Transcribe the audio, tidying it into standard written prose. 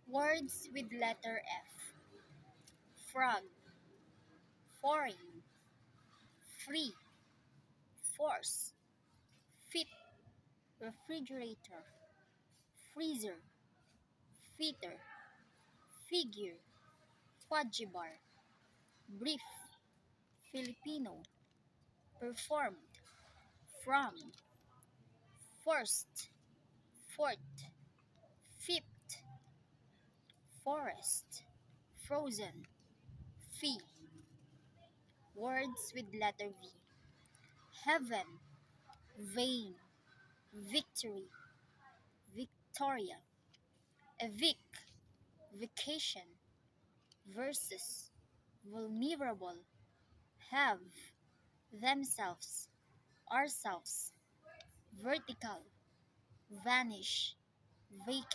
Words with letter F. Frog, foreign, free, force, fit, refrigerator, freezer, feeder, figure, fudgy brief, Filipino, performed, from, first, fourth, fifth, forest, frozen, fee. Words with letter V. Heaven, vain, victory, Victoria, evict, vacation, versus, vulnerable, have, themselves, ourselves, vertical, vanish, vacate.